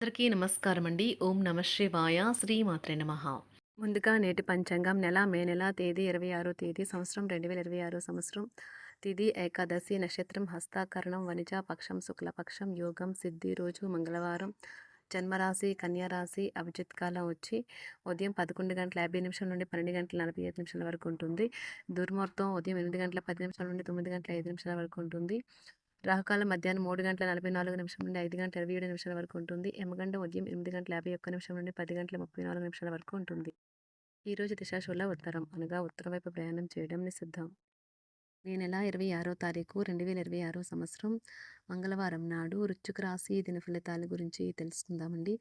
అందరికీ నమస్కారం అండి. ఓం నమ శివాయ. శ్రీమాత్రే నమః. ముందుగా నేటి పంచాంగం మే నెల తేదీ 26 తేదీ సంవత్సరం 2026 సంవత్సరం. తిథి ఏకాదశి, నక్షత్రం హస్తాకరణం, వనిజ పక్షం, శుక్లపక్షం, యోగం సిద్ధి, రోజు మంగళవారం. జన్మరాశి కన్యా రాశి. అభిజిత్ కాలం వచ్చి ఉదయం 11:50 నుండి 12:45 వరకు ఉంటుంది. దుర్ముహూర్తం ఉదయం 8:10 నుండి 9:05 వరకు ఉంటుంది. రాహుకాలం మధ్యాహ్నం 3:44 నుండి 5:27 వరకు ఉంటుంది. యమగండం ఉదయం 8:51 నుండి 10:34 వరకు ఉంటుంది. ఈరోజు దిశాశూల ఉత్తరం అనగా ఉత్తరం వైపు ప్రయాణం చేయడం నిషిద్ధం. ఈ నెల 26వ తారీఖు 2026 సంవత్సరం మంగళవారం నాడు వృశ్చిక రాశి దిన ఫలితాల గురించి తెలుసుకుందామండి.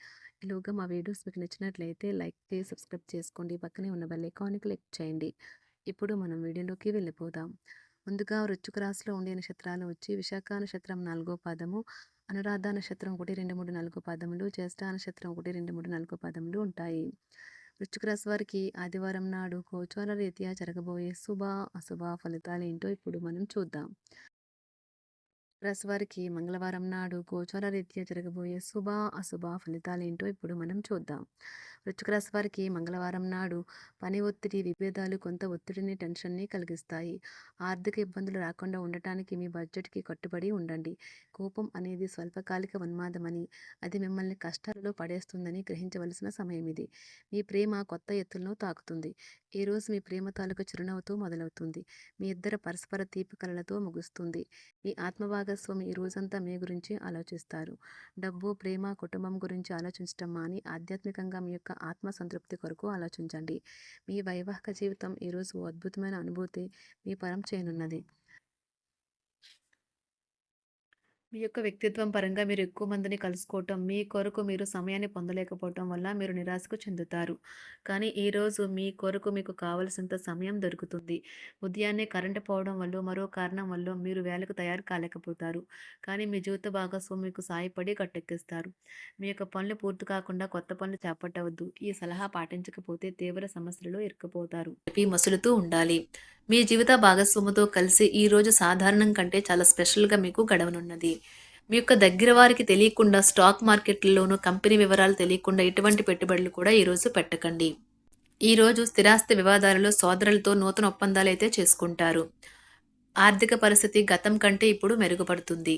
ఈలోగా మా వీడియోస్ మీకు నచ్చినట్లయితే లైక్ చేసి సబ్స్క్రైబ్ చేసుకోండి. పక్కనే ఉన్న బెల్ ఐకాన్ని క్లిక్ చేయండి. ఇప్పుడు మనం వీడియోలోకి వెళ్ళిపోదాం. ముందుగా వృశ్చిక రాశిలో ఉండే నక్షత్రాలు వచ్చి విశాఖ నక్షత్రం 4వ పాదము, అనురాధ నక్షత్రం 1, 2, 3, 4 పాదములు, జ్యేష్ఠ నక్షత్రం 1, 2, 3, 4 పాదములు ఉంటాయి. వృశ్చిక రాశి వారికి ఆదివారం నాడు గోచార రీత్యా జరగబోయే శుభ అశుభ ఫలితాలు ఏంటో ఇప్పుడు మనం చూద్దాం. రాశి వారికి మంగళవారం నాడు గోచార రీత్యా జరగబోయే శుభ అశుభ ఫలితాలు ఏంటో ఇప్పుడు మనం చూద్దాం. వృశ్చిక రాశి వారికి మంగళవారం నాడు పని ఒత్తిడి, విభేదాలు కొంత ఒత్తిడిని, టెన్షన్ని కలిగిస్తాయి. ఆర్థిక ఇబ్బందులు రాకుండా ఉండటానికి మీ బడ్జెట్కి కట్టుబడి ఉండండి. కోపం అనేది స్వల్పకాలిక ఉన్మాదమని, అది మిమ్మల్ని కష్టాలలో పడేస్తుందని గ్రహించవలసిన సమయం ఇది. మీ ప్రేమ కొత్త ఎత్తులను తాకుతుంది. ఈ రోజు మీ ప్రేమ తాలూకు చిరునవ్వుతో మొదలవుతుంది. మీ ఇద్దరు పరస్పర తీపి కలలతో ముగుస్తుంది. మీ ఆత్మభాగస్వామి ఈ రోజంతా మీ గురించి ఆలోచిస్తారు. డబ్బు, ప్రేమ, కుటుంబం గురించి ఆలోచించటం మాని ఆధ్యాత్మికంగా మీ యొక్క ఆత్మ సంతృప్తి కొరకు ఆలోచించండి. మీ వైవాహిక జీవితం ఈరోజు ఓ అద్భుతమైన అనుభూతి మీ పరం చేయనున్నది. మీ యొక్క వ్యక్తిత్వం పరంగా మీరు ఎక్కువ మందిని కలుసుకోవటం, మీ కొరకు మీరు సమయాన్ని పొందలేకపోవటం వల్ల మీరు నిరాశకు చెందుతారు. కానీ ఈరోజు మీ కొరకు మీకు కావలసినంత సమయం దొరుకుతుంది. ఉదయాన్నే కరెంటు పోవడం వల్ల, మరో కారణం వల్ల మీరు వేళకు తయారు కాలేకపోతారు. కానీ మీ జీవిత భాగస్వామి మీకు సాయపడి గట్టెక్కిస్తారు. మీ యొక్క పనులు పూర్తి కాకుండా కొత్త పనులు చేపట్టవద్దు. ఈ సలహా పాటించకపోతే తీవ్ర సమస్యలలో ఇరుక్కుపోతారు. మసులుతూ ఉండాలి. మీ జీవిత భాగస్వామితో కలిసి ఈ రోజు సాధారణం కంటే చాలా స్పెషల్గా మీకు గడవనున్నది. మీ యొక్క దగ్గర వారికి తెలియకుండా స్టాక్ మార్కెట్లలోనూ కంపెనీ వివరాలు తెలియకుండా ఎటువంటి పెట్టుబడులు కూడా ఈరోజు పెట్టకండి. ఈరోజు స్థిరాస్తి వివాదాలలో సోదరులతో నూతన ఒప్పందాలు అయితే చేసుకుంటారు. ఆర్థిక పరిస్థితి గతం కంటే ఇప్పుడు మెరుగుపడుతుంది.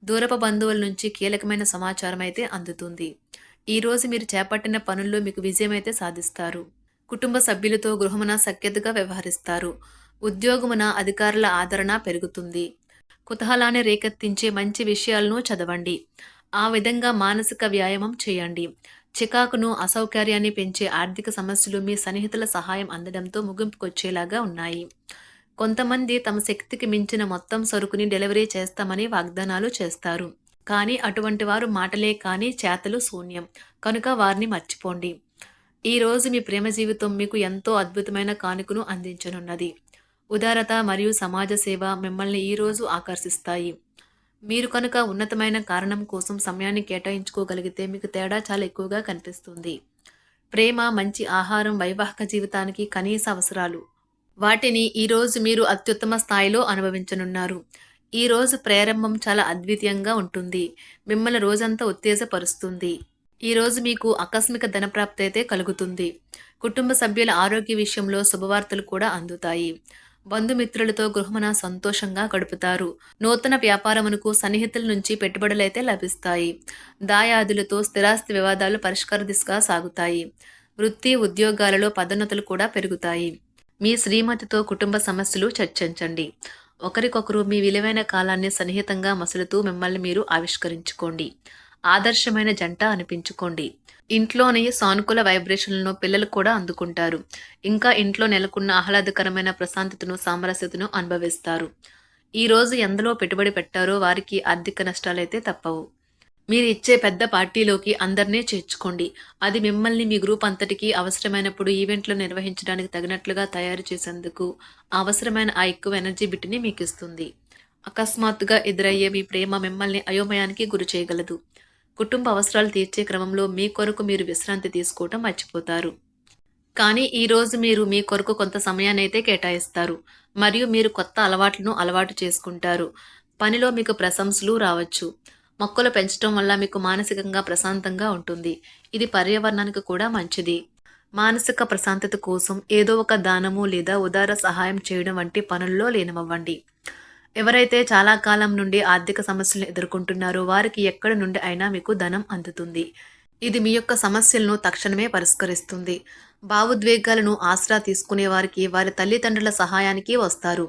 దూరపు బంధువుల నుంచి కీలకమైన సమాచారం అయితే అందుతుంది. ఈరోజు మీరు చేపట్టిన పనుల్లో మీకు విజయం అయితే సాధిస్తారు. కుటుంబ సభ్యులతో గృహమున సఖ్యతగా వ్యవహరిస్తారు. ఉద్యోగమున అధికారుల ఆదరణ పెరుగుతుంది. కుతూహలాన్ని రేకెత్తించే మంచి విషయాలను చదవండి. ఆ విధంగా మానసిక వ్యాయామం చేయండి. చికాకును, అసౌకర్యాన్ని పెంచే ఆర్థిక సమస్యలు మీ సన్నిహితుల సహాయం అందడంతో ముగింపుకొచ్చేలాగా ఉన్నాయి. కొంతమంది తమ శక్తికి మించిన మొత్తం సరుకుని డెలివరీ చేస్తామని వాగ్దానాలు చేస్తారు. కానీ అటువంటి వారు మాటలే కానీ చేతలు శూన్యం. కనుక వారిని మర్చిపోండి. ఈరోజు మీ ప్రేమ జీవితం మీకు ఎంతో అద్భుతమైన కానుకను అందించనున్నది. ఉదారత మరియు సమాజ సేవ మిమ్మల్ని ఈరోజు ఆకర్షిస్తాయి. మీరు కనుక ఉన్నతమైన కారణం కోసం సమయాన్ని కేటాయించుకోగలిగితే మీకు తేడా చాలా ఎక్కువగా కనిపిస్తుంది. ప్రేమ, మంచి ఆహారం వైవాహిక జీవితానికి కనీస అవసరాలు. వాటిని ఈరోజు మీరు అత్యుత్తమ స్థాయిలో అనుభవించనున్నారు. ఈరోజు ప్రారంభం చాలా అద్వితీయంగా ఉంటుంది. మిమ్మల్ని రోజంతా ఉత్తేజపరుస్తుంది. ఈరోజు మీకు ఆకస్మిక ధనప్రాప్తి అయితే కలుగుతుంది. కుటుంబ సభ్యుల ఆరోగ్య విషయంలో శుభవార్తలు కూడా అందుతాయి. బంధుమిత్రులతో గృహమున సంతోషంగా గడుపుతారు. నూతన వ్యాపారమునకు సన్నిహితుల నుంచి పెట్టుబడులైతే లభిస్తాయి. దాయాదులతో స్థిరాస్తి వివాదాలు పరిష్కార దిశగా సాగుతాయి. వృత్తి, ఉద్యోగాలలో పదోన్నతులు కూడా పెరుగుతాయి. మీ శ్రీమతితో కుటుంబ సమస్యలు చర్చించండి. ఒకరికొకరు మీ విలువైన కాలాన్ని సన్నిహితంగా మసులుతూ మిమ్మల్ని మీరు ఆవిష్కరించుకోండి. ఆదర్శమైన జంట అనిపించుకోండి. ఇంట్లోని సానుకూల వైబ్రేషన్లను పిల్లలు కూడా అందుకుంటారు. ఇంకా ఇంట్లో నెలకొన్న ఆహ్లాదకరమైన ప్రశాంతతను, సామరస్యతను అనుభవిస్తారు. ఈరోజు ఎందులో పెట్టుబడి పెట్టారో వారికి ఆర్థిక నష్టాలైతే తప్పవు. మీరు ఇచ్చే పెద్ద పార్టీలోకి అందరినీ చేర్చుకోండి. అది మిమ్మల్ని మీ గ్రూప్ అంతటికీ అవసరమైనప్పుడు ఈవెంట్లు నిర్వహించడానికి తగినట్లుగా తయారు చేసేందుకు అవసరమైన ఆ ఎక్కువ ఎనర్జీ బిట్ని మీకు ఇస్తుంది. అకస్మాత్తుగా ఎదురయ్యే మీ ప్రేమ మిమ్మల్ని అయోమయానికి గురి చేయగలదు. కుటుంబ అవసరాలు తీర్చే క్రమంలో మీ కొరకు మీరు విశ్రాంతి తీసుకోవటం మర్చిపోతారు. కానీ ఈరోజు మీరు మీ కొరకు కొంత సమయాన్ని అయితే కేటాయిస్తారు. మరియు మీరు కొత్త అలవాట్లను అలవాటు చేసుకుంటారు. పనిలో మీకు ప్రశంసలు రావచ్చు. మొక్కలు పెంచడం వల్ల మీకు మానసికంగా ప్రశాంతంగా ఉంటుంది. ఇది పర్యావరణానికి కూడా మంచిది. మానసిక ప్రశాంతత కోసం ఏదో ఒక దానము లేదా ఉదార సహాయం చేయడం వంటి పనుల్లో లీనమవ్వండి. ఎవరైతే చాలా కాలం నుండి ఆర్థిక సమస్యలను ఎదుర్కొంటున్నారో వారికి ఎక్కడి నుండి అయినా మీకు ధనం అందుతుంది. ఇది మీ యొక్క సమస్యలను తక్షణమే పరిష్కరిస్తుంది. భావోద్వేగాలను ఆసరా తీసుకునే వారికి వారి తల్లిదండ్రుల సహాయానికి వస్తారు.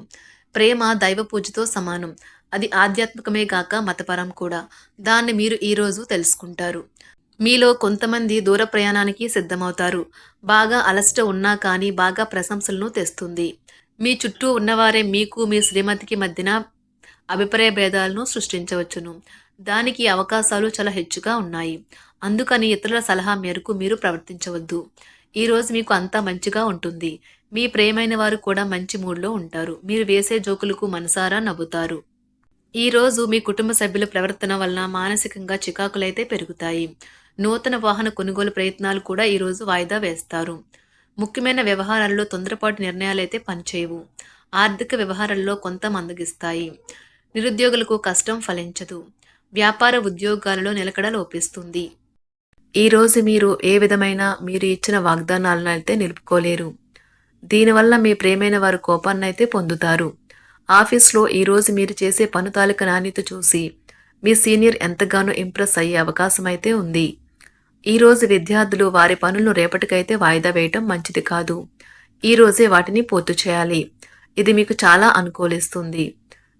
ప్రేమ దైవ పూజతో సమానం. అది ఆధ్యాత్మికమే గాక మతపరం కూడా. దాన్ని మీరు ఈరోజు తెలుసుకుంటారు. మీలో కొంతమంది దూర ప్రయాణానికి సిద్ధమవుతారు. బాగా అలసట ఉన్నా కానీ బాగా ప్రశంసలను తెస్తుంది. మీ చుట్టూ ఉన్నవారే మీకు మీ శ్రీమతికి మధ్యన అభిప్రాయ భేదాలను సృష్టించవచ్చును. దానికి అవకాశాలు చాలా హెచ్చుగా ఉన్నాయి. అందుకని ఇతరుల సలహా మేరకు మీరు ప్రవర్తించవద్దు. ఈరోజు మీకు అంతా మంచిగా ఉంటుంది. మీ ప్రియమైన వారు కూడా మంచి మూడ్లో ఉంటారు. మీరు వేసే జోకులకు మనసారా నవ్వుతారు. ఈరోజు మీ కుటుంబ సభ్యుల ప్రవర్తన వలన మానసికంగా చికాకులైతే పెరుగుతాయి. నూతన వాహన కొనుగోలు ప్రయత్నాలు కూడా ఈరోజు వాయిదా వేస్తారు. ముఖ్యమైన వ్యవహారాల్లో తొందరపాటు నిర్ణయాలైతే పనిచేయవు. ఆర్థిక వ్యవహారాల్లో కొంత మందగిస్తాయి. నిరుద్యోగులకు కష్టం ఫలించదు. వ్యాపార ఉద్యోగాలలో నిలకడ లోపిస్తుంది. ఈరోజు మీరు ఏ విధమైన మీరు ఇచ్చిన వాగ్దానాలను అయితే నిలుపుకోలేరు. దీనివల్ల మీ ప్రియమైన వారు కోపాన్నైతే పొందుతారు. ఆఫీస్లో ఈరోజు మీరు చేసే పను తాలూకా నాణ్యత చూసి మీ సీనియర్ ఎంతగానో ఇంప్రెస్ అయ్యే అవకాశం అయితే ఉంది. ఈరోజు విద్యార్థులు వారి పనులను రేపటికైతే వాయిదా వేయటం మంచిది కాదు. ఈరోజే వాటిని పూర్తి చేయాలి. ఇది మీకు చాలా అనుకూలిస్తుంది.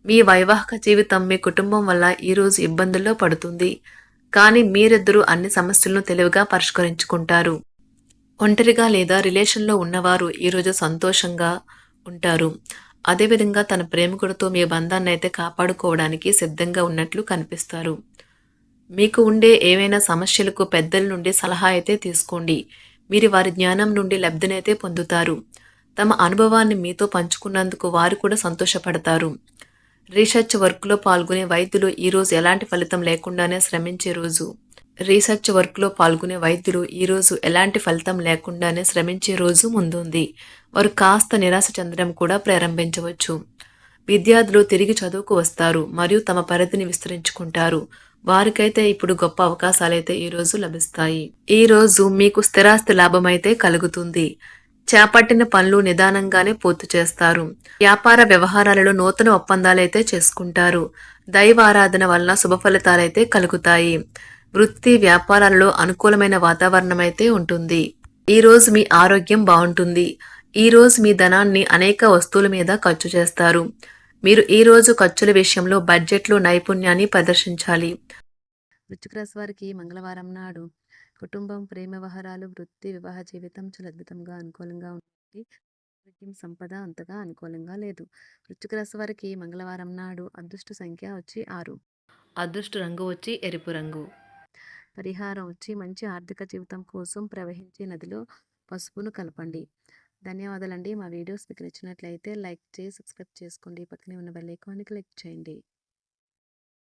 మీ వైవాహిక జీవితం మీ కుటుంబం వల్ల ఈరోజు ఇబ్బందుల్లో పడుతుంది. కానీ మీరిద్దరూ అన్ని సమస్యలను తెలివిగా పరిష్కరించుకుంటారు. ఒంటరిగా లేదా రిలేషన్లో ఉన్నవారు ఈరోజు సంతోషంగా ఉంటారు. అదేవిధంగా తన ప్రేమికుడితో మీ బంధాన్ని అయితే కాపాడుకోవడానికి సిద్ధంగా ఉన్నట్లు కనిపిస్తారు. మీకు ఉండే ఏవైనా సమస్యలకు పెద్దల నుండి సలహా అయితే తీసుకోండి. మీరు వారి జ్ఞానం నుండి లబ్ధినైతే పొందుతారు. తమ అనుభవాన్ని మీతో పంచుకున్నందుకు వారు కూడా సంతోషపడతారు. రీసెర్చ్ వర్క్లో పాల్గొనే వైద్యులు ఈరోజు ఎలాంటి ఫలితం లేకుండానే శ్రమించే రోజు. రీసెర్చ్ వర్క్లో పాల్గొనే వైద్యులు ఈరోజు ఎలాంటి ఫలితం లేకుండానే శ్రమించే రోజు ముందుంది. వారు కాస్త నిరాశ చెందడం కూడా ప్రారంభించవచ్చు. విద్యార్థులు తిరిగి చదువుకు వస్తారు మరియు తమ పరిధిని విస్తరించుకుంటారు. వారికైతే ఇప్పుడు గొప్ప అవకాశాలైతే ఈరోజు లభిస్తాయి. ఈరోజు మీకు స్థిరాస్తి లాభమైతే కలుగుతుంది. చేపట్టిన పనులు నిదానంగానే పూర్తి చేస్తారు. వ్యాపార వ్యవహారాలలో నూతన ఒప్పందాలైతే చేసుకుంటారు. దైవ ఆరాధన వలన శుభ ఫలితాలైతే కలుగుతాయి. వృత్తి వ్యాపారాలలో అనుకూలమైన వాతావరణం అయితే ఉంటుంది. ఈరోజు మీ ఆరోగ్యం బాగుంటుంది. ఈరోజు మీ ధనాన్ని అనేక వస్తువుల మీద ఖర్చు చేస్తారు. మీరు ఈరోజు ఖర్చుల విషయంలో బడ్జెట్లో నైపుణ్యాన్ని ప్రదర్శించాలి. వృశ్చిక రాశి వారికి మంగళవారం నాడు కుటుంబం, ప్రేమ వ్యవహారాలు, వృత్తి, వివాహ జీవితం చాలా అద్భుతంగా అనుకూలంగా ఉంటుంది. ఆరోగ్యం, సంపద అంతగా అనుకూలంగా లేదు. వృశ్చిక రాశి వారికి మంగళవారం నాడు అదృష్ట సంఖ్య వచ్చి 6. అదృష్ట రంగు వచ్చి ఎరుపు రంగు. పరిహారం వచ్చి మంచి ఆర్థిక జీవితం కోసం ప్రవహించే నదిలో పసుపును కలపండి. ధన్యవాదాలండి. మా వీడియోస్ మీకు నచ్చినట్లయితే లైక్ చేసి సబ్స్క్రైబ్ చేసుకోండి. పక్కనే ఉన్న బెల్ ఐకాన్ని క్లిక్ చేయండి.